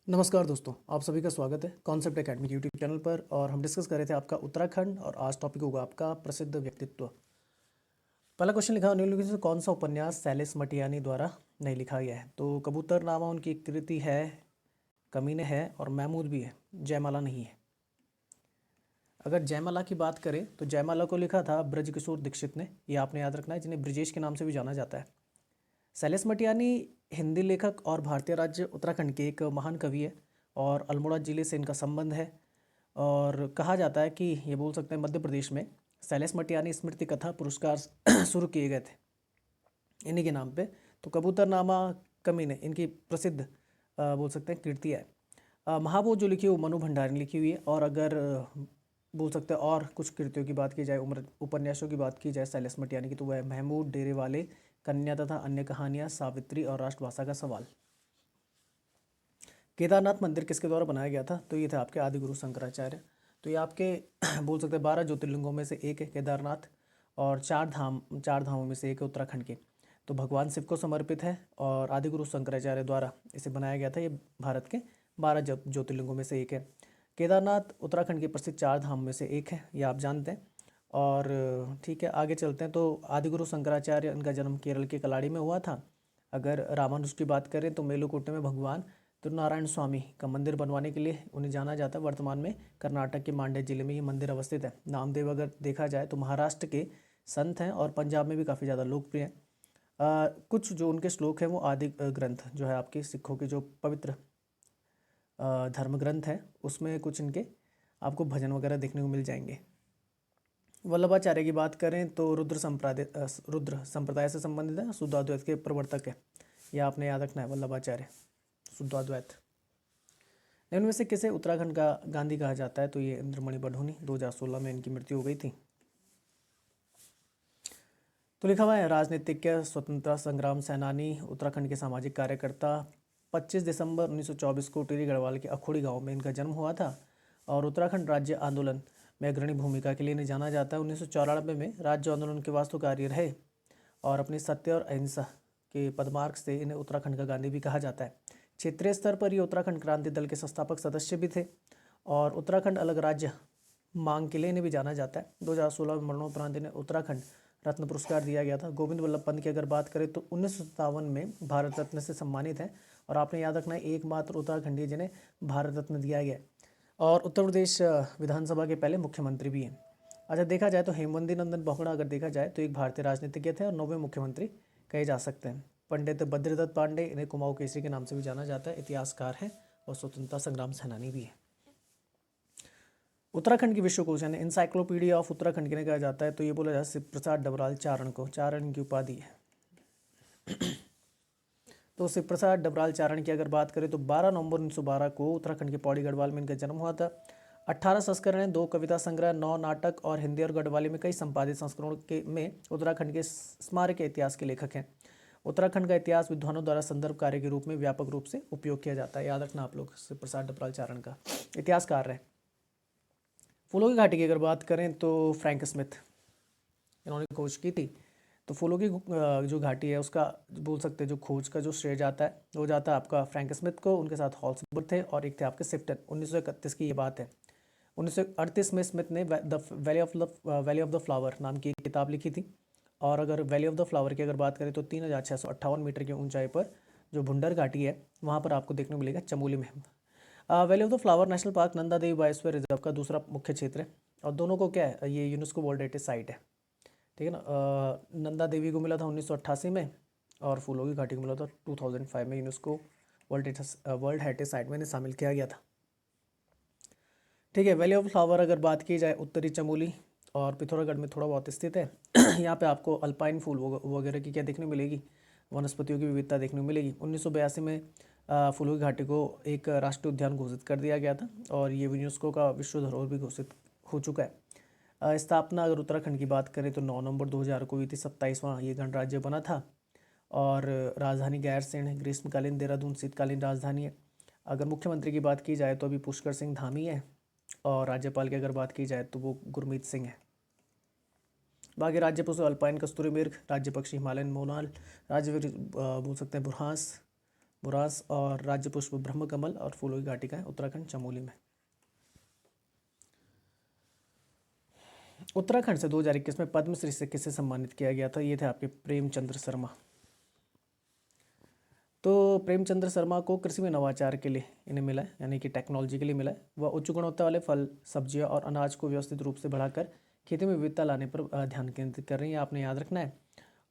नमस्कार दोस्तों, आप सभी का स्वागत है कॉन्सेप्ट एकेडमी यूट्यूब चैनल पर। और हम डिस्कस कर रहे थे आपका उत्तराखंड, और आज टॉपिक होगा आपका प्रसिद्ध व्यक्तित्व। पहला क्वेश्चन लिखा निम्नलिखित में से कौन सा उपन्यास सैलेस मटियानी द्वारा नहीं लिखा गया है? तो कबूतरनामा उनकी एक कृति है, कमीने है और महमूद भी है, जयमाला नहीं है। अगर जयमाला की बात करें तो जयमाला को लिखा था ब्रजकिशोर दीक्षित ने, ये आपने याद रखना है, जिन्हें ब्रजेश के नाम से भी जाना जाता है। सैलेस मटियानी हिंदी लेखक और भारतीय राज्य उत्तराखंड के एक महान कवि है, और अल्मोड़ा जिले से इनका संबंध है। और कहा जाता है कि ये बोल सकते हैं मध्य प्रदेश में सैलेस मटियानी स्मृति कथा पुरस्कार शुरू किए गए थे इन्हीं के नाम पे। तो कबूतरनामा, कमीने इनकी प्रसिद्ध बोल सकते हैं कृति है। महाबोध जो लिखी है वो मनु भंडारी ने लिखी हुई है। और अगर बोल सकते हैं और कुछ कृतियों की बात की जाए, उम्र उपन्यासों की बात की जाए सैलेस मटियानी की, तो वह महमूद, डेरे वाले, कन्या तथा अन्य कहानियां, सावित्री और राष्ट्रभाषा का सवाल। केदारनाथ मंदिर किसके द्वारा बनाया गया था? तो ये थे आपके आदिगुरु शंकराचार्य। तो ये आपके बोल सकते हैं 12 ज्योतिर्लिंगों में से एक है केदारनाथ, और चार धामों में से एक है उत्तराखंड के। तो भगवान शिव को समर्पित है और आदिगुरु शंकराचार्य द्वारा इसे बनाया गया था। ये भारत के 12 ज्योतिर्लिंगों में से एक है। केदारनाथ उत्तराखंड के प्रसिद्ध 4 धाम में से एक है, ये आप जानते हैं। और ठीक है, आगे चलते हैं। तो आदिगुरु शंकराचार्य, इनका जन्म केरल के कलाड़ी में हुआ था। अगर रामानुज की बात करें तो मेलुकोटे में भगवान तिरुनारायण स्वामी का मंदिर बनवाने के लिए उन्हें जाना जाता है। वर्तमान में कर्नाटक के मांड्य जिले में ये मंदिर अवस्थित है। नामदेव अगर देखा जाए तो महाराष्ट्र के संत हैं और पंजाब में भी काफ़ी ज़्यादा लोकप्रिय हैं। कुछ जो उनके श्लोक हैं वो आदि ग्रंथ जो है आपके सिखों के जो पवित्र धर्म ग्रंथ हैं, उसमें कुछ इनके आपको भजन वगैरह देखने को मिल जाएंगे। वल्लभाचार्य की बात करें तो रुद्र संप्रदाय से संबंधित है, शुद्धाद्वैत के प्रवर्तक है। यह आपने याद रखना है, वल्लभाचार्य शुद्धाद्वैत। इनमें से किसे उत्तराखंड का गांधी कहा जाता है? तो ये इंद्रमणि बडोनी, 2016 में इनकी मृत्यु हो गई थी। तो लिखा हुआ है राजनीतिज्ञ, स्वतंत्रता संग्राम सेनानी, उत्तराखंड के सामाजिक कार्यकर्ता। 25 दिसंबर 1924 को टिहरी गढ़वाल के अखोड़ी गांव में इनका जन्म हुआ था, और उत्तराखंड राज्य आंदोलन में अग्रणी भूमिका के लिए इन्हें जाना जाता है। 1994 में राज्य आंदोलन के वास्तुकारी रहे, और अपनी सत्य और अहिंसा के पदमार्ग से इन्हें उत्तराखंड का गांधी भी कहा जाता है। क्षेत्रीय स्तर पर ये उत्तराखंड क्रांति दल के संस्थापक सदस्य भी थे, और उत्तराखंड अलग राज्य मांग के लिए इन्हें भी जाना जाता है। 2016 में मरणोपरांत इन्हें उत्तराखंड रत्न पुरस्कार दिया गया था। गोविंद वल्लभ पंत की अगर बात करें तो 1957 में भारत रत्न से सम्मानित हैं, और आपने याद रखना है एकमात्र उत्तराखंडी जिन्हें भारत रत्न दिया गया, और उत्तर प्रदेश विधानसभा के पहले मुख्यमंत्री भी हैं। अच्छा, देखा जाए तो हेमवती नंदन बोहरा अगर देखा जाए तो एक भारतीय राजनीतिज्ञ थे और 9वें मुख्यमंत्री कहे जा सकते हैं। पंडित बद्रीदत्त पांडे, इन्हें कुमाऊं केसरी के नाम से भी जाना जाता है, इतिहासकार हैं और स्वतंत्रता संग्राम सेनानी भी है। उत्तराखंड की विश्वकोश यानी इंसाइक्लोपीडिया ऑफ उत्तराखंड किन्हें कहा जाता है? तो ये बोला जाता है शिव प्रसाद डबराल चारण को, चारण की उपाधि है। तो शिव प्रसाद डबराल चारण की अगर बात करें तो 12 नवंबर 1912 को उत्तराखंड के पौड़ी गढ़वाल में इनका जन्म हुआ था। 18 संस्करण, 2 कविता संग्रह, 9 नाटक, और हिंदी और गढ़वाली में कई संपादित संस्करणों के में उत्तराखंड के स्मारक के इतिहास के लेखक हैं। उत्तराखंड का इतिहास विद्वानों द्वारा संदर्भ कार्य के रूप में व्यापक रूप से उपयोग किया जाता है। याद रखना आप लोग, शिव प्रसाद डबराल चारण का इतिहासकार है। फूलों की घाटी की अगर बात करें तो फ्रैंक स्मिथ इन्होंने खोज की थी। तो फूलों की जो घाटी है उसका बोल सकते हैं जो खोज का जो श्रेय जाता है वो जाता है आपका फ्रैंक स्मिथ को। उनके साथ हॉल्सबर्ग थे, और एक थे आपके सिफ्टन। 1931 की ये बात है। 1938 में स्मिथ ने the valley of the flower नाम की एक किताब लिखी थी। और अगर वैली ऑफ द फ्लावर की अगर बात करें तो 3658 मीटर की ऊंचाई पर जो भुंडर घाटी है वहाँ पर आपको देखने को मिलेगा चमोली में। Valley of the flower national park Nanda Devi biosphere reserve का दूसरा मुख्य क्षेत्र है, और दोनों को क्या है, ये यूनेस्को वर्ल्ड हेरिटेज साइट है। ठीक है ना। नंदा देवी को मिला था 1988 में, और फूलों की घाटी को मिला था 2005 में। यूनेस्को वर्ल्ड हेरिटेज साइट में इन्हें शामिल किया गया था। ठीक है, वैली ऑफ फ्लावर अगर बात की जाए उत्तरी चमोली और पिथौरागढ़ में थोड़ा बहुत स्थित है। यहाँ पे आपको अल्पाइन फूल वगैरह की क्या देखने को मिलेगी, वनस्पतियों की विविधता देखने को मिलेगी। 1982 में फूलों की घाटी को एक राष्ट्रीय उद्यान घोषित कर दिया गया था, और ये यूनेस्को का विश्व धरोहर भी घोषित हो चुका है। स्थापना अगर उत्तराखंड की बात करें तो 9 नवंबर 2000 को हुई थी। 27वां ये गणराज्य बना था, और राजधानी गैरसैंण है। ग्रीष्मकालीन देहरादून शीतकालीन राजधानी है। अगर मुख्यमंत्री की बात की जाए तो अभी पुष्कर सिंह धामी है, और राज्यपाल की अगर बात की जाए तो वो गुरमीत सिंह है। बाकी राज्य पशु अल्पाइन कस्तूरी मृग, राज्य पक्षी हिमालयन मोनाल, राज्य बोल सकते हैं बुरहास, बुरांस, और राज्य पुष्प ब्रह्म कमल, और फूलों की घाटी का है उत्तराखंड चमोली में। उत्तराखंड से 2021 में पद्मश्री से किसे सम्मानित किया गया था? ये थे आपके प्रेमचंद्र शर्मा। तो प्रेमचंद्र शर्मा को कृषि में नवाचार के लिए इन्हें मिला है, यानी कि टेक्नोलॉजी के लिए मिला है। वह उच्च गुणवत्ता वाले फल, सब्जियां और अनाज को व्यवस्थित रूप से बढ़ाकर खेती में विविधता लाने पर ध्यान केंद्रित कर रही है, आपने याद रखना है।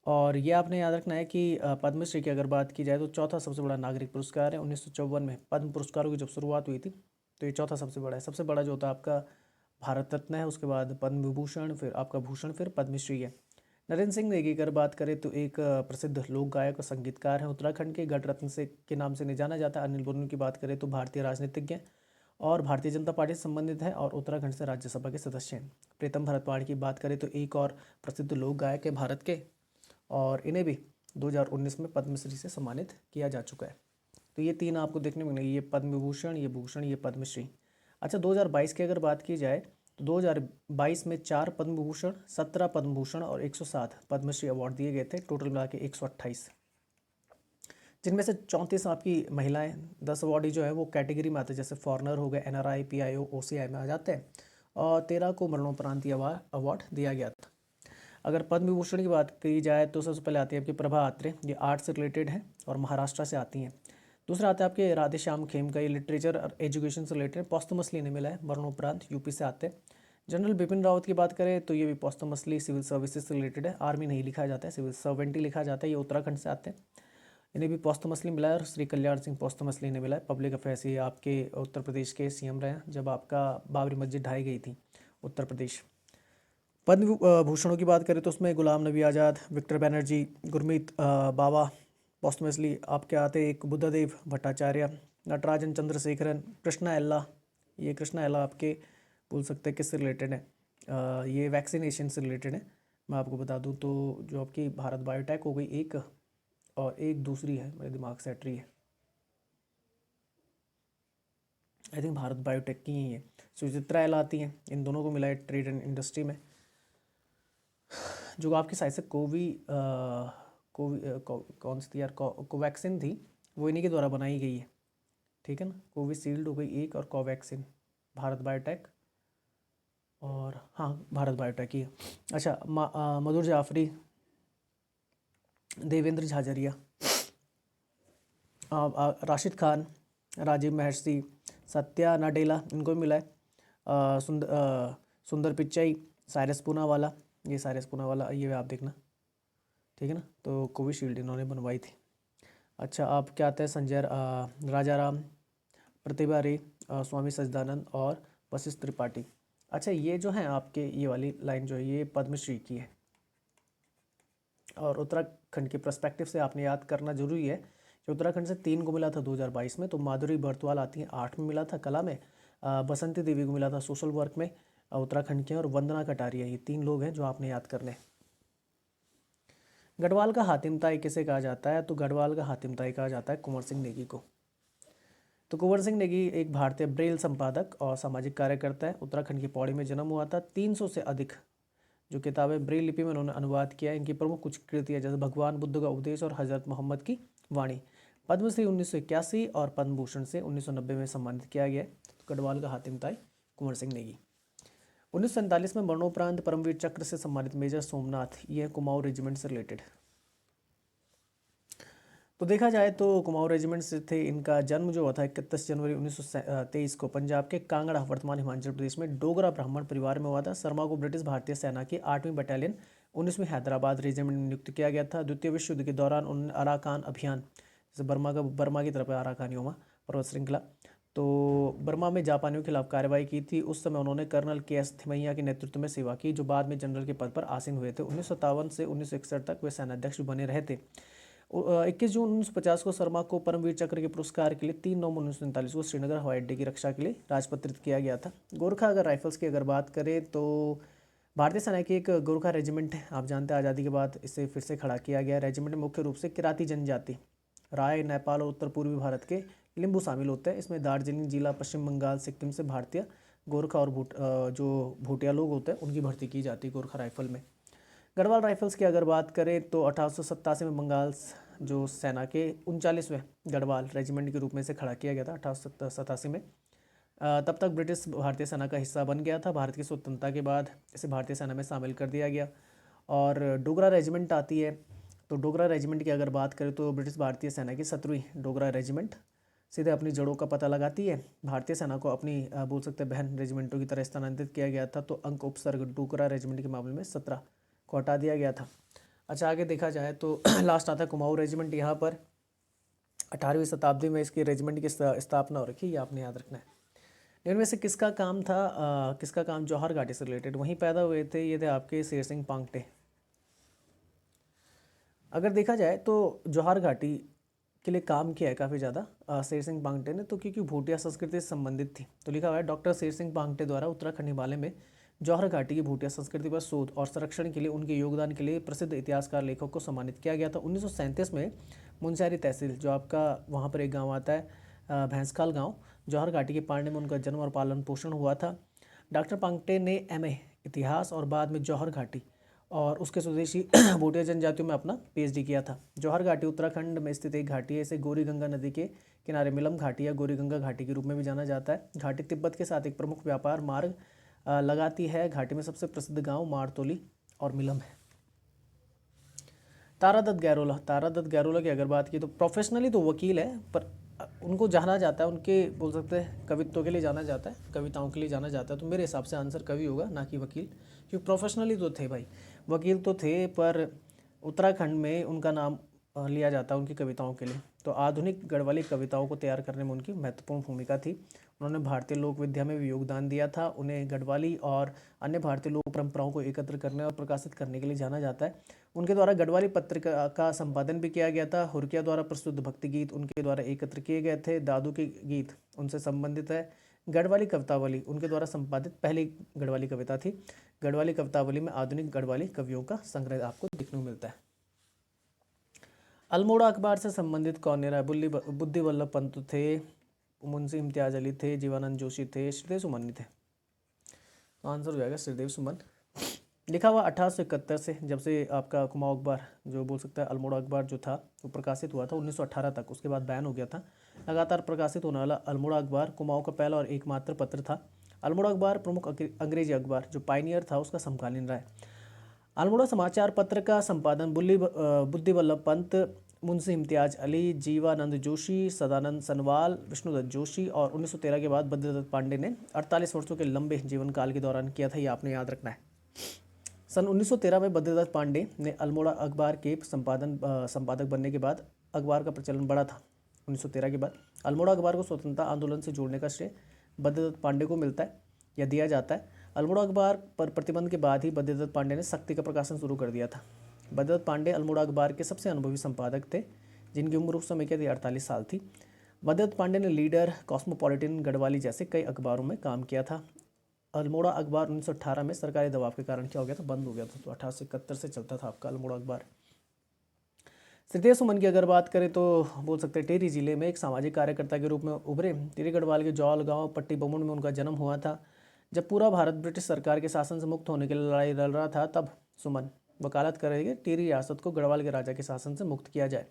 और ये आपने याद रखना है कि पद्मश्री की अगर बात की जाए तो चौथा सबसे बड़ा नागरिक पुरस्कार है। 1954 में पद्म पुरस्कारों की जब शुरुआत हुई थी तो ये चौथा सबसे बड़ा है। सबसे बड़ा जो होता है आपका भारत रत्न है, उसके बाद पद्म विभूषण, फिर आपका भूषण, फिर पद्मश्री है। नरेंद्र सिंह नेगी की अगर बात करें तो एक प्रसिद्ध लोक गायक और संगीतकार हैं उत्तराखंड के, गढ़ रत्न से के नाम से नहीं जाना जाता है। अनिल बलूनी की बात करें तो भारतीय राजनीतिज्ञ और भारतीय जनता पार्टी से संबंधित है और उत्तराखंड से राज्यसभा के सदस्य हैं। प्रीतम भरतवाड़ की बात करें तो एक और प्रसिद्ध लोक गायक है भारत के, और इन्हें भी 2019 में पद्मश्री से सम्मानित किया जा चुका है। तो ये तीन आपको देखने में मिलेंगे, ये पद्म विभूषण, ये भूषण, ये पद्मश्री। अच्छा, 2022 की अगर बात की जाए तो 2022 में 4 पद्म विभूषण, 17 पद्म भूषण और 107 पद्मश्री अवार्ड दिए गए थे, टोटल मिला के 128, जिनमें से 34 आपकी महिलाएं, 10 अवार्डी जो है वो कैटेगरी में आते हैं, जैसे फॉरनर हो गए, NRI, PIO, OCI में आ जाते हैं, और 13 को मरणोपरांत अवार्ड दिया गया था। अगर पद्म विभूषण की बात की जाए तो सबसे पहले आती है आपकी प्रभा अत्रे, ये आर्ट से रिलेटेड है और महाराष्ट्र से आती हैं। दूसरा आता है आपके राधे श्याम खेमका, ये लिटरेचर और एजुकेशन से रिलेटेड, पॉस्टमसली इन्हें मिला है, मरणोपरांत यूपी से आते हैं। जनरल बिपिन रावत की बात करें तो ये भी पॉस्टमसली सिविल सर्विसेज से रिलेटेड है, आर्मी नहीं लिखा जाता है, सिविल सर्वेंट ही लिखा जाता है, ये उत्तराखंड से आते हैं, इन्हें भी पॉस्टमसली मिला है। और श्री कल्याण सिंह पॉस्टमसली इन्हें मिला है, पब्लिक अफेयर्स, ये आपके उत्तर प्रदेश के CM रहे हैं जब आपका बाबरी मस्जिद ढाई गई थी उत्तर प्रदेश। पद्म भूषणों की बात करें तो उसमें गुलाम नबी आज़ाद, विक्टर बनर्जी, गुरमीत बाबा पॉस्टमसली आपके आते, एक बुद्धदेव भट्टाचार्य, नटराजन चंद्रशेखरन, कृष्णा एल्ला, ये कृष्णा एल्ला आपके बोल सकते हैं किससे रिलेटेड है, ये वैक्सीनेशन से रिलेटेड है। मैं आपको बता दूं तो जो आपकी भारत बायोटेक हो गई एक, और एक दूसरी है, मेरे दिमाग से हट रही है, आई थिंक भारत बायोटेक की ही है, सुचित्रा एल आती हैं, इन दोनों को मिला है ट्रेड एंड इंडस्ट्री में। जो आपकी साइड से कौन सी थी यार, कोवैक्सिन थी, वो इन्हीं के द्वारा बनाई गई है, ठीक है ना। कोविशील्ड हो गई एक, और कोवैक्सिन भारत बायोटेक, और हाँ भारत बायोटेक ही है। अच्छा, मधुर जाफरी, देवेंद्र झाझरिया, राशिद खान, राजीव महर्षि, सत्या नाडेला, इनको मिला है। सुंदर पिच्चाई, साइरस पूनावाला, ये साइरस पूनावाला, ये आप देखना, ठीक है ना। तो कोविशील्ड इन्होंने बनवाई थी। अच्छा, आप क्या आते हैं, संजय राजाराम, प्रतिभा रे, स्वामी सच्चिदानंद और वशिष्ठ त्रिपाठी। अच्छा, ये जो है आपके, ये वाली लाइन जो है ये पद्मश्री की है। और उत्तराखंड के पर्सपेक्टिव से आपने याद करना जरूरी है कि उत्तराखंड से 3 को मिला था 2022 में, तो माधुरी बर्तवाल आती हैं, 8 में मिला था कला में, बसंती देवी को मिला था सोशल वर्क में उत्तराखंड के, और वंदना कटारिया, ये 3 लोग हैं जो आपने याद करने। गढ़वाल का हातिम ताई किसे कहा जाता है? तो गढ़वाल का हातिम ताई कहा जाता है कुंवर सिंह नेगी को। तो कुंवर सिंह नेगी एक भारतीय ब्रेल संपादक और सामाजिक कार्यकर्ता है। उत्तराखंड की पौड़ी में जन्म हुआ था। 300 से अधिक जो किताबें ब्रेल लिपि में उन्होंने अनुवाद किया है। इनकी प्रमुख कुछ कृतियाँ जैसे भगवान बुद्ध का उपदेश और हजरत मोहम्मद की वाणी। पद्मश्री 1981 और पद्म भूषण से 1990 में सम्मानित किया गया है। तो गढ़वाल का हातिम ताई कुंवर सिंह नेगी। 1947 में मरणोपरांत परमवीर चक्र से सम्मानित मेजर सोमनाथ, ये कुमाऊं रेजिमेंट से रिलेटेड। तो देखा जाए तो कुमाऊं रेजिमेंट से थे। इनका जन्म जो हुआ था 31 जनवरी 1923 को पंजाब के कांगड़ा, वर्तमान हिमाचल प्रदेश में, डोगरा ब्राह्मण परिवार में हुआ था। शर्मा को ब्रिटिश भारतीय सेना की 8वीं बटालियन 19वीं हैदराबाद रेजिमेंट में नियुक्त किया गया था। द्वितीय विश्व युद्ध के दौरान उन्होंने अराकान अभियान, जैसे बर्मा की तरफ अराकानियों में पर्वत श्रृंखला, तो बर्मा में जापानियों के खिलाफ कार्रवाई की थी। उस समय उन्होंने कर्नल KS थिमैया के नेतृत्व में सेवा की, जो बाद में जनरल के पद पर आसीन हुए थे। 1957 से 1961 तक वे सेनाध्यक्ष बने रहे थे। 21 जून 1950 को शर्मा को परमवीर चक्र के पुरस्कार के लिए 3 नवंबर 1939 को श्रीनगर हवाई अड्डे की रक्षा के लिए राजपत्रित किया गया था। गोरखा अगर राइफल्स की अगर बात करें तो भारतीय सेना की एक गोरखा रेजिमेंट है। आप जानते हैं आज़ादी के बाद इसे फिर से खड़ा किया गया। रेजिमेंट में मुख्य रूप से किराती जनजाति, राय, नेपाल और उत्तर पूर्वी भारत के लिम्बू शामिल होते हैं। इसमें दार्जिलिंग जिला, पश्चिम बंगाल, सिक्किम से भारतीय गोरखा और जो भूटिया लोग होते हैं उनकी भर्ती की जाती है गोरखा राइफल में। गढ़वाल राइफल्स की अगर बात करें तो 1887 में बंगाल जो सेना के 39वें गढ़वाल रेजिमेंट के रूप में इसे खड़ा किया गया था 1887 में। तब तक ब्रिटिश भारतीय सेना का हिस्सा बन गया था। भारत की स्वतंत्रता के बाद इसे भारतीय सेना में शामिल कर दिया गया। और डोगरा रेजिमेंट आती है, तो डोगरा रेजिमेंट की अगर बात करें तो ब्रिटिश भारतीय सेना की 17वीं डोगरा रेजिमेंट सीधे अपनी जड़ों का पता लगाती है। भारतीय सेना को अपनी बोल सकते हैं बहन रेजिमेंटों की तरह स्थानांतरित किया गया था। तो अंक उपसर्ग डोगरा रेजिमेंट के मामले में 17 को हटा दिया गया था। अच्छा, आगे देखा जाए तो लास्ट आता है कुमाऊं रेजिमेंट। यहाँ पर 18वीं शताब्दी में इसकी रेजिमेंट की स्थापना हो रखी है, ये आपने याद रखना है। इनमें से किसका काम था, किसका काम जौहर घाटी से रिलेटेड, वहीं पैदा हुए थे, ये थे आपके शेर सिंह पांगटे। अगर देखा जाए तो जौहर घाटी के लिए काम किया है काफ़ी ज़्यादा शेर सिंह पांगटे ने, तो क्योंकि भूटिया संस्कृति से संबंधित थी। तो लिखा हुआ है डॉक्टर शेर सिंह पांगटे द्वारा उत्तराखंड हिमालय में जौहर घाटी की भूटिया संस्कृति पर शोध और संरक्षण के लिए उनके योगदान के लिए प्रसिद्ध इतिहासकार लेखक को सम्मानित किया गया था। 1937 में मुनस्यारी तहसील, जो आपका वहाँ पर एक गाँव आता है भैंसखाल गाँव, जौहर घाटी के पांडे में उनका जन्म और पालन पोषण हुआ था। डॉक्टर पांगटे ने MA इतिहास और बाद में जौहर घाटी और उसके स्वदेशी भूटिया जनजातियों में अपना PhD किया था। जौहर घाटी उत्तराखंड में स्थित एक घाटी है। इसे गौरी गंगा नदी के किनारे मिलम घाटी या गौरी गंगा घाटी के रूप में भी जाना जाता है। घाटी तिब्बत के साथ एक प्रमुख व्यापार मार्ग लगाती है। घाटी में सबसे प्रसिद्ध गांव मारतोली और मिलम है। तारादत्त गैरोला, तारादत्त गैरोला की अगर बात की तो प्रोफेशनली तो वकील है, पर उनको जाना जाता है, उनके बोल सकते हैं कवित्व के लिए जाना जाता है, कविताओं के लिए जाना जाता है। तो मेरे हिसाब से आंसर कवि होगा, ना कि वकील, क्योंकि प्रोफेशनली तो थे भाई, वकील तो थे, पर उत्तराखंड में उनका नाम लिया जाता है उनकी कविताओं के लिए। तो आधुनिक गढ़वाली कविताओं को तैयार करने में उनकी महत्वपूर्ण भूमिका थी। उन्होंने भारतीय लोक विद्या में भी योगदान दिया था। उन्हें गढ़वाली और अन्य भारतीय लोक परंपराओं को एकत्र करने और प्रकाशित करने के लिए जाना जाता है। उनके द्वारा गढ़वाली पत्रिका का संपादन भी किया गया था। हुरकिया द्वारा प्रस्तुत भक्ति गीत उनके द्वारा एकत्र किए गए थे। दादू के गीत उनसे संबंधित है। गढ़वाली कवितावली उनके द्वारा संपादित पहली गढ़वाली कविता थी। गढ़वाली कवितावली में आधुनिक गढ़वाली कवियों का संग्रह आपको देखने को मिलता है। अल्मोड़ा अखबार से संबंधित कौन रहा है? बुद्धि वल्लभ पंत थे, मुंशी इम्तियाज अली थे, जीवानंद जोशी थे, श्रीदेव सुमन थे। तो आंसर हो जाएगा श्रीदेव सुमन। लिखा हुआ 1871 से, जब से आपका कुमाऊं अखबार जो बोल सकता है अल्मोड़ा अखबार जो था वो प्रकाशित हुआ था 1918 तक, उसके बाद बैन हो गया था। लगातार प्रकाशित होने वाला अल्मोड़ा अखबार कुमाऊं का पहला और एकमात्र पत्र था। अल्मोड़ा अखबार प्रमुख अंग्रेजी अखबार जो पायनियर था उसका समकालीन रहा है। अल्मोड़ा समाचार पत्र का संपादन बुद्धि वल्लभ पंत, मुंशी इम्तियाज अली, जीवानंद जोशी, सदानंद सनवाल, विष्णुदत्त जोशी और 1913 के बाद बद्रीदत्त पांडे ने 48 वर्षों के लंबे जीवन काल के दौरान किया था। ये आपने याद रखना है। सन 1913 में बद्रीदत्त पांडे ने अल्मोड़ा अखबार के संपादक बनने के बाद अखबार का प्रचलन बढ़ा था। 1913 के बाद अल्मोड़ा अखबार को स्वतंत्रता आंदोलन से जोड़ने का श्रेय बद्रीदत्त पांडे को मिलता है या दिया जाता है। अल्मोड़ा अखबार पर प्रतिबंध के बाद ही बद्रीदत्त पांडे ने सख्ती का प्रकाशन शुरू कर दिया था। बद्रीदत्त पांडे अल्मोड़ा अखबार के सबसे अनुभवी संपादक थे, जिनकी उम्र उस समय की 48 साल थी। बद्रीदत्त पांडे ने लीडर, कॉस्मोपॉलिटन, गढ़वाली जैसे कई अखबारों में काम किया था। अल्मोड़ा अखबार 1918 में सरकारी दबाव के कारण क्या हो गया था? बंद हो गया था। तो 1871 से चलता था आपका अल्मोड़ा अखबार। श्रीदेव सुमन की अगर बात करें तो बोल सकते हैं टिहरी जिले में एक सामाजिक कार्यकर्ता के रूप में उभरे। टिहरी गढ़वाल के जौल गांव पट्टी बमुन में उनका जन्म हुआ था। जब पूरा भारत ब्रिटिश सरकार के शासन से मुक्त होने के लिए लड़ाई लड़ रहा था, तब सुमन वकालत कर रहे थे टिहरी रियासत को गढ़वाल के राजा के शासन से मुक्त किया जाए।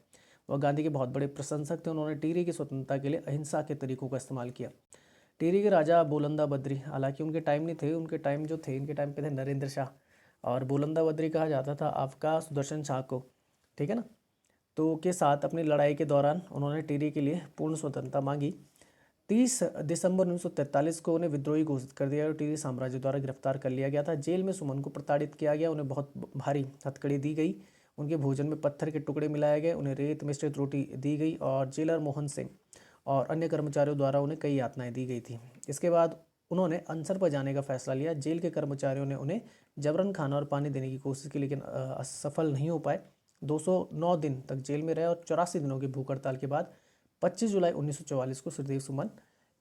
वह गांधी के बहुत बड़े प्रशंसक थे। उन्होंने टिहरी की स्वतंत्रता के लिए अहिंसा के तरीकों का इस्तेमाल किया। टिहरी के राजा बोलंदा बद्री, हालांकि उनके टाइम नहीं थे, उनके टाइम जो थे, इनके टाइम पे थे नरेंद्र शाह, और बोलंदा बद्री कहा जाता था आपका सुदर्शन शाह को, ठीक है ना। तो के साथ अपनी लड़ाई के दौरान उन्होंने टिहरी के लिए पूर्ण स्वतंत्रता मांगी। 30 दिसंबर 1943 को उन्हें विद्रोही घोषित कर दिया और टिहरी साम्राज्य द्वारा गिरफ्तार कर लिया गया था। जेल में सुमन को प्रताड़ित किया गया। उन्हें बहुत भारी हथकड़ी दी गई। उनके भोजन में पत्थर के टुकड़े मिलाए गए। उन्हें रेत मिश्रित रोटी दी गई और जेलर मोहन सिंह और अन्य कर्मचारियों द्वारा उन्हें कई यातनाएं दी गई थी। इसके बाद उन्होंने अनशन पर जाने का फैसला लिया। जेल के कर्मचारियों ने उन्हें जबरन खाना और पानी देने की कोशिश की, लेकिन सफल नहीं हो पाए। 209 दिन तक जेल में रहे और 84 दिनों की भूख हड़ताल के बाद 25 जुलाई 1944 को श्रीदेव सुमन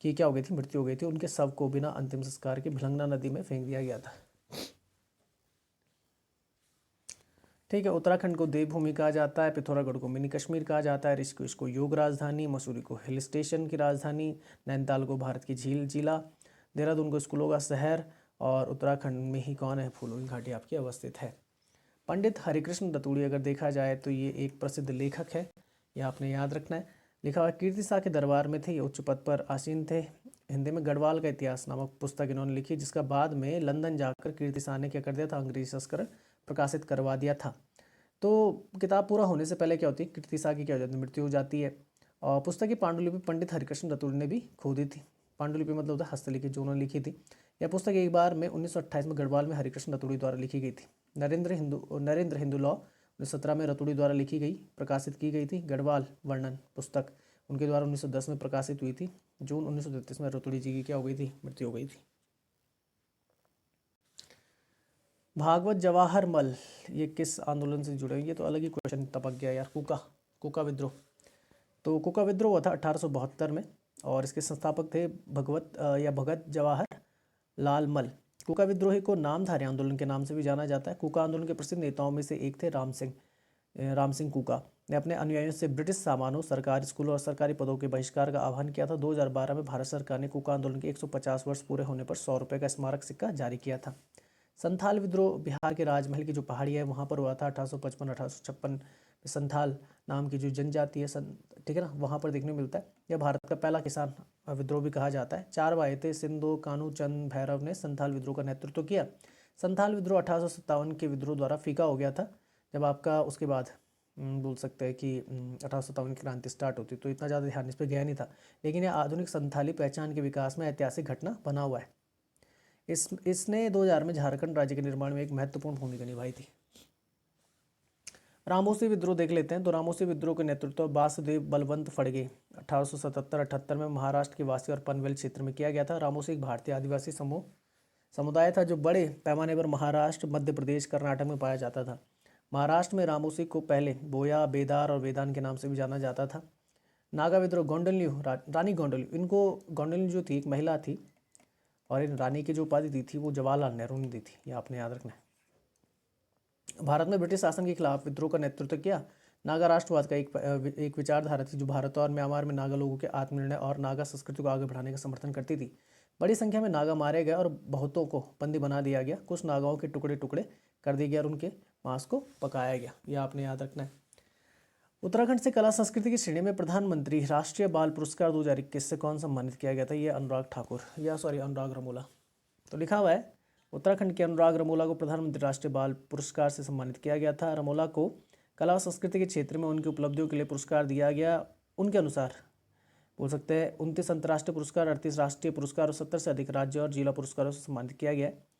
की क्या हो गई थी? मृत्यु हो गई थी। उनके शव को बिना अंतिम संस्कार के भिलंगना नदी में फेंक दिया गया था। ठीक है, उत्तराखंड को देवभूमि कहा जाता है, पिथौरागढ़ को मिनी कश्मीर कहा जाता है, ऋषिकेश को योग राजधानी, मसूरी को हिल स्टेशन की राजधानी, नैनीताल को भारत की झील जिला, देहरादून को स्कूलों का शहर, और उत्तराखंड में ही कौन है? फूलों की घाटी आपकी अवस्थित है। पंडित हरिकृष्ण रतूड़ी अगर देखा जाए तो ये एक प्रसिद्ध लेखक है, ये आपने याद रखना है। लिखा हुआ कीर्ति शाह के दरबार में थे, ये उच्च पद पर आसीन थे। हिंदी में गढ़वाल का इतिहास नामक पुस्तक इन्होंने लिखी, जिसका बाद में लंदन जाकर कीर्ति शाह ने क्या कर दिया था, अंग्रेजी संस्करण प्रकाशित करवा दिया था। तो किताब पूरा होने से पहले क्या होती है, कीर्ति शाह की क्या हो जाती है, मृत्यु हो जाती है। और पुस्तक की पांडुलिपि पंडित हरिकृष्ण रतूड़ी ने भी खोदी थी। पांडुलिपि मतलब होता है हस्तलिखित, जो उन्होंने लिखी थी। यह पुस्तक एक बार में 1928 में गढ़वाल में हरिकृष्ण रतूड़ी द्वारा लिखी गई थी। नरेंद्र हिंदू लॉ 1917 में रतूड़ी द्वारा लिखी गई, प्रकाशित की गई थी। गढ़वाल वर्णन पुस्तक उनके द्वारा 1910 में प्रकाशित हुई थी। जून 1933 में रतूड़ी जी की क्या हो गई थी, मृत्यु हो गई थी। भागवत जवाहर मल, ये किस आंदोलन से जुड़े, ये तो अलग ही क्वेश्चन टपक गया यार। कुका विद्रोह। तो कुका विद्रोह हुआ था 1872 में, और इसके संस्थापक थे भगत जवाहर लाल मल। कुका विद्रोही को नामधारी आंदोलन के नाम से भी जाना जाता है। कुका आंदोलन के प्रसिद्ध नेताओं में से एक थे राम सिंह कुका ने अपने अनुयायियों से ब्रिटिश सामानों, सरकारी स्कूलों और सरकारी पदों के बहिष्कार का आह्वान किया था। 2012 में भारत सरकार ने कुका आंदोलन के 150 वर्ष पूरे होने पर 100 रुपये का स्मारक सिक्का जारी किया था। संथाल विद्रोह बिहार के राजमहल की जो पहाड़ी है वहाँ पर हुआ था 1855-1856। संथाल नाम की जो जनजाति है, ठीक है ना, वहाँ पर देखने को मिलता है। यह भारत का पहला किसान विद्रोह भी कहा जाता है। 4 भाई थे, सिंधु, कानू, चंद, भैरव ने संथाल विद्रोह का नेतृत्व किया। संथाल विद्रोह 1857 के विद्रोह द्वारा फीका हो गया था, जब आपका उसके बाद बोल सकते हैं कि 1857 की क्रांति स्टार्ट होती, तो इतना ज़्यादा ध्यान इस पर गया नहीं था। लेकिन यह आधुनिक संथाली पहचान के विकास में ऐतिहासिक घटना बना हुआ है। इसने 2000 में झारखंड राज्य के निर्माण में एक महत्वपूर्ण भूमिका निभाई थी। रामोसी विद्रोह देख लेते हैं। तो रामोसी विद्रोह के नेतृत्व वासुदेव बलवंत फड़गे 1877-78 में महाराष्ट्र के वासी और पनवेल क्षेत्र में किया गया था। रामोसी एक भारतीय आदिवासी समुदाय था जो बड़े पैमाने पर महाराष्ट्र, मध्य प्रदेश, कर्नाटक में पाया जाता था। महाराष्ट्र में रामोसी को पहले बोया, बेदार और वेदान के नाम से भी जाना जाता था। नागा विद्रोह, रानी गोंडल्यू जो थी एक महिला थी, और इन रानी की जो उपाधि दी थी वो जवाहरलाल नेहरू ने दी थी, ये आपने याद रखना है। भारत में ब्रिटिश शासन के खिलाफ विद्रोह का नेतृत्व किया। नागा राष्ट्रवाद का एक विचारधारा थी जो भारत और म्यांमार में नागा लोगों के आत्मनिर्णय और नागा संस्कृति को आगे बढ़ाने का समर्थन करती थी। बड़ी संख्या में नागा मारे गए और बहुतों को बंदी बना दिया गया। कुछ नागाओं के टुकड़े टुकड़े कर दिए गए और उनके मांस को पकाया गया, यह आपने याद रखना है। उत्तराखंड से कला संस्कृति की श्रेणी में प्रधानमंत्री राष्ट्रीय बाल पुरस्कार 2021 से कौन सम्मानित किया गया था, ये अनुराग रमोला। तो लिखा हुआ है उत्तराखंड के अनुराग रमोला को प्रधानमंत्री राष्ट्रीय बाल पुरस्कार से सम्मानित किया गया था। रमोला को कला और संस्कृति के क्षेत्र में उनकी उपलब्धियों के लिए पुरस्कार दिया गया। उनके अनुसार बोल सकते हैं 29 अंतर्राष्ट्रीय पुरस्कार, 38 राष्ट्रीय पुरस्कार और 70 से अधिक राज्य और जिला पुरस्कारों से सम्मानित किया गया है।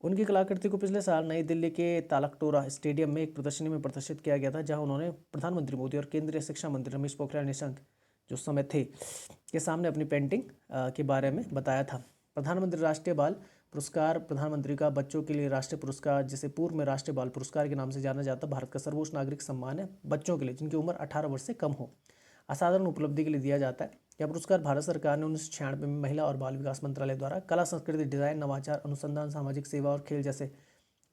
उनकी कलाकृति को पिछले साल नई दिल्ली के तालकटोरा स्टेडियम में एक प्रदर्शनी में प्रदर्शित किया गया था, जहां उन्होंने प्रधानमंत्री मोदी और केंद्रीय शिक्षा मंत्री रमेश पोखरियाल निशंक जो समय थे के सामने अपनी पेंटिंग के बारे में बताया था। प्रधानमंत्री राष्ट्रीय बाल पुरस्कार प्रधानमंत्री का बच्चों के लिए राष्ट्रीय पुरस्कार, जिसे पूर्व में राष्ट्रीय बाल पुरस्कार के नाम से जाना जाता, भारत का सर्वोच्च नागरिक सम्मान है बच्चों के लिए जिनकी उम्र 18 वर्ष से कम हो। असाधारण उपलब्धि के लिए दिया जाता है। यह पुरस्कार भारत सरकार ने 1996 में महिला और बाल विकास मंत्रालय द्वारा कला, संस्कृति, डिजाइन, नवाचार, अनुसंधान, सामाजिक सेवा और खेल जैसे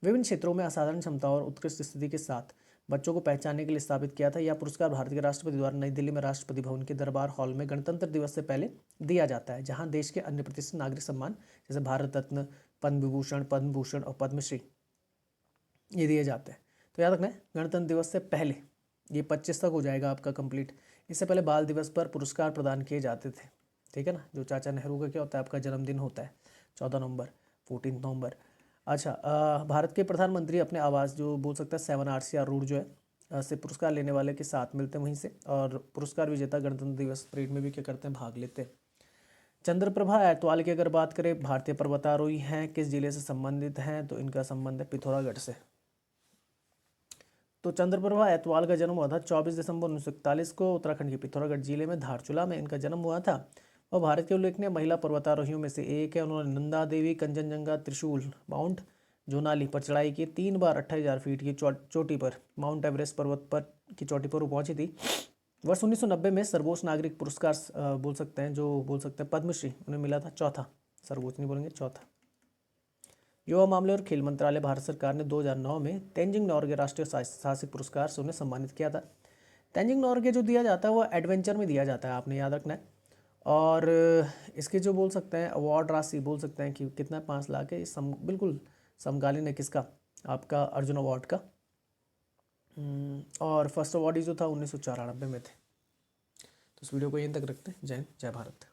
विभिन्न क्षेत्रों में असाधारण क्षमताओं और उत्कृष्ट स्थिति के साथ बच्चों को पहचानने के लिए स्थापित किया था। यह पुरस्कार भारत के राष्ट्रपति द्वारा नई दिल्ली में राष्ट्रपति भवन के दरबार हॉल में गणतंत्र दिवस से पहले दिया जाता है, जहां देश के अन्य प्रतिष्ठित नागरिक सम्मान जैसे भारत रत्न, पद्म भूषण और पद्मश्री ये दिए जाते हैं। तो याद रखना है गणतंत्र दिवस से पहले, ये 25 तक हो जाएगा आपका कंप्लीट। इससे पहले बाल दिवस पर पुरस्कार प्रदान किए जाते थे, ठीक है ना। जो चाचा नेहरू का क्या होता है, आपका जन्मदिन होता है 14 नवंबर, 14 नवंबर। अच्छा, भारत के प्रधानमंत्री अपने आवास जो बोल सकता है 7 RCR रोड जो है से पुरस्कार लेने वाले के साथ मिलते हैं वहीं से, और पुरस्कार विजेता गणतंत्र दिवस परेड में भी क्या करते हैं, भाग लेते हैं। चंद्रप्रभा ऐतवाल की अगर बात करें, भारतीय पर्वतारोही हैं, किस जिले से संबंधित हैं, तो इनका संबंध है पिथौरागढ़ से। तो चंद्रप्रभा ऐतवाल का जन्म हुआ था 24 दिसंबर 1941 को उत्तराखंड के पिथौरागढ़ जिले में धारचूला में इनका जन्म हुआ था। वह भारत के उल्लेखनीय महिला पर्वतारोहियों में से एक है। उन्होंने नंदा देवी, कंचनजंगा, त्रिशूल, माउंट जोनाली पर चढ़ाई की। 3 बार 28,000 फीट की चोटी पर माउंट एवरेस्ट पर्वत पर की चोटी पर वो पहुंची थी। वर्ष 1990 में सर्वोच्च नागरिक पुरस्कार बोल सकते हैं पद्मश्री उन्हें मिला था, चौथा, सर्वोच्च नहीं बोलेंगे, चौथा। युवा मामले और खेल मंत्रालय भारत सरकार ने 2009 में तेंजिंग नोर्गे राष्ट्रीय साहसिक पुरस्कार से उन्हें सम्मानित किया था। तेंजिंग नोर्गे जो दिया जाता है वो एडवेंचर में दिया जाता है, आपने याद रखना है। और इसके जो बोल सकते हैं अवार्ड राशि बोल सकते हैं कि कितना 5 लाख है, बिल्कुल समकालीन है किसका, आपका अर्जुन अवार्ड का। और फर्स्ट अवार्डी जो था 1994 में थे। तो इस वीडियो को यहीं तक रखते हैं। जय हिंद, जय भारत।